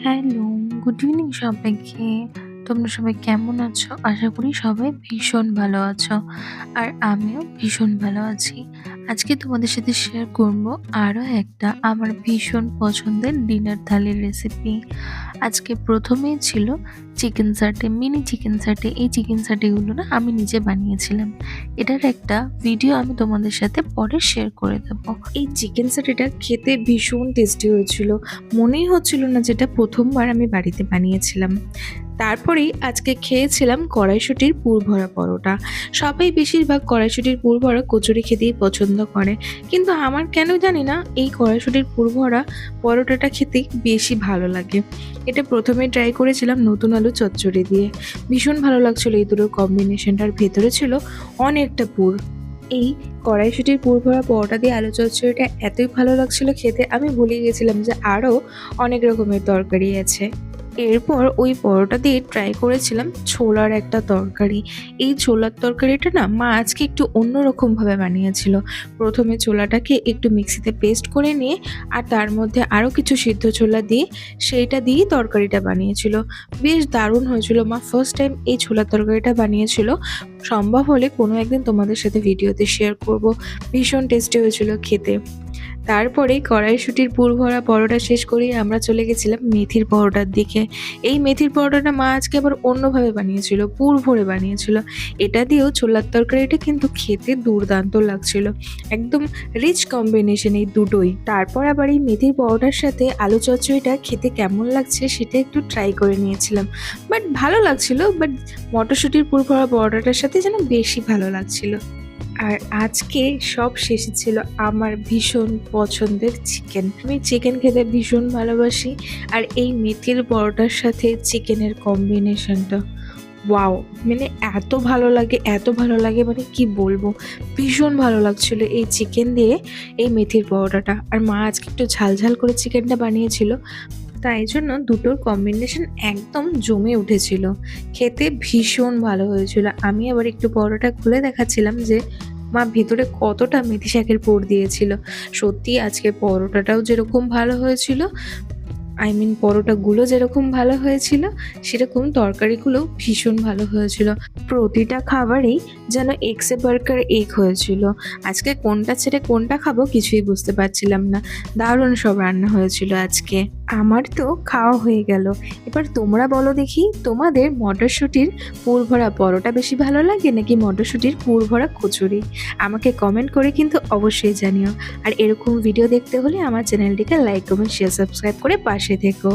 Hello, good evening সবাইকে। তোমরা সবাই কেমন আছো? আশা করি সবাই ভীষণ ভালো আছো। আর আমিও ভীষণ ভালো আছি। আজকে তোমাদের সাথে শেয়ার করব আরো একটা আমার ভীষণ পছন্দের ডিনার থালির রেসিপি। আজকে প্রথমেই ছিল চিকেন সাটে, মিনি চিকেন সাটে। এই চিকেন সাটেগুলো না আমি নিজে বানিয়েছিলাম। এটার একটা ভিডিও আমি তোমাদের সাথে পরে শেয়ার করে দেবো। এই চিকেন সাটেটা খেতে ভীষণ টেস্টি হয়েছিল। মনেই হচ্ছিল না যেটা প্রথমবার আমি বাড়িতে বানিয়েছিলাম। তারপরেই আজকে খেয়েছিলাম কড়াইশুঁটির পুর ভরা পরোটা। সবাই বেশিরভাগ কড়াইশুঁটির পুর ভরা কচুরি খেতেই পছন্দ করে, কিন্তু আমার কেন জানি না এই কড়াইশুঁটির পুর ভরা পরোটাটা খেতে বেশি ভালো লাগে। এটা প্রথমে ট্রাই করেছিলাম নতুন আলু চচ্চড়ি দিয়ে। ভীষণ ভালো লাগছিল এই দুটোর কম্বিনেশনটার, ভেতরে ছিল অনেকটা পুর। এই কড়াইশুঁটির পুর ভরা পরোটা দিয়ে আলু চচ্চড়িটা এতই ভালো লাগছিল খেতে, আমি ভুলে গেছিলাম যে আরও অনেক রকমের তরকারি আছে। এরপর ওই পরোটা দিয়ে ট্রাই করেছিলাম ছোলার একটা তরকারি। এই ছোলার তরকারিটা না মা আজকে একটু অন্যরকমভাবে বানিয়েছিল। প্রথমে ছোলাটাকে একটু মিক্সিতে পেস্ট করে নিয়ে আর তার মধ্যে আরও কিছু সিদ্ধ ছোলা দিয়ে সেইটা দিয়েই তরকারিটা বানিয়েছিল। বেশ দারুণ হয়েছিল। মা ফার্স্ট টাইম এই ছোলার তরকারিটা বানিয়েছিল। সম্ভব হলে কোনো একদিন তোমাদের সাথে ভিডিওতে শেয়ার করব। ভীষণ টেস্টি হয়েছিল খেতে। তারপরে কড়াইশুঁটির পুর ভরা পরোটা শেষ করেই আমরা চলে গেছিলাম মেথির পরোটার দিকে। এই মেথির পরোটাটা মা আজকে আবার অন্যভাবে বানিয়েছিল, পুর ভরে বানিয়েছিল। এটা দিয়েও ছোলার তরকারিটা কিন্তু খেতে দুর্দান্ত লাগছিল। একদম রিচ কম্বিনেশন এই দুটোই। তারপর আবার এই মেথির পরোটার সাথে আলু চচ্চড়িটা খেতে কেমন লাগছে সেটা একটু ট্রাই করে নিয়েছিলাম। বাট ভালো লাগছিল, বাট মটরশুঁটির পুর ভরা পরোটাটার সাথে যেন বেশি ভালো লাগছিল। আর আজকে সব শেষে ছিল আমার ভীষণ পছন্দের চিকেন। আমি চিকেন খেতে ভীষণ ভালোবাসি, আর এই মেথির পরোটার সাথে চিকেনের কম্বিনেশনটা ওয়াও! মানে এত ভালো লাগে, এত ভালো লাগে, মানে কি বলবো। ভীষণ ভালো লাগছিল এই চিকেন দিয়ে এই মেথির পরোটাটা। আর মা আজকে একটু ঝাল ঝাল করে চিকেনটা বানিয়েছিল, তাই জন্য দুটোর কম্বিনেশন একদম জমে উঠেছিল। খেতে ভীষণ ভালো হয়েছিল। আমি আবার একটু পরোটা খুলে দেখাচ্ছিলাম যে মা ভেতরে কতটা মেথি শাকের পুর দিয়েছিল। সত্যি আজকে পরোটাটাও যেরকম ভালো হয়েছিল, পরোটাগুলো যেরকম ভালো হয়েছিল, সেরকম তরকারিগুলো ভীষণ ভালো হয়েছিল। প্রতিটা খাবারেই যেন এক্সে বার্গার এক হয়েছিল। আজকে কোনটা ছেড়ে কোনটা খাবো কিছুই বুঝতে পারছিলাম না। দারুণ সব রান্না হয়েছিল আজকে। আমার তো খাওয়া হয়ে গেল। এবার তোমরা বলো দেখি, তোমাদের মটরশুঁটির পুর ভরা পরোটা বেশি ভালো লাগে নাকি মটরশুঁটির পুর ভরা কচুরি? আমাকে কমেন্ট করে কিন্তু অবশ্যই জানিও। আর এরকম ভিডিও দেখতে হলে আমার চ্যানেলটিকে লাইক, কমেন্ট, শেয়ার, সাবস্ক্রাইব করে পাশে থেকো।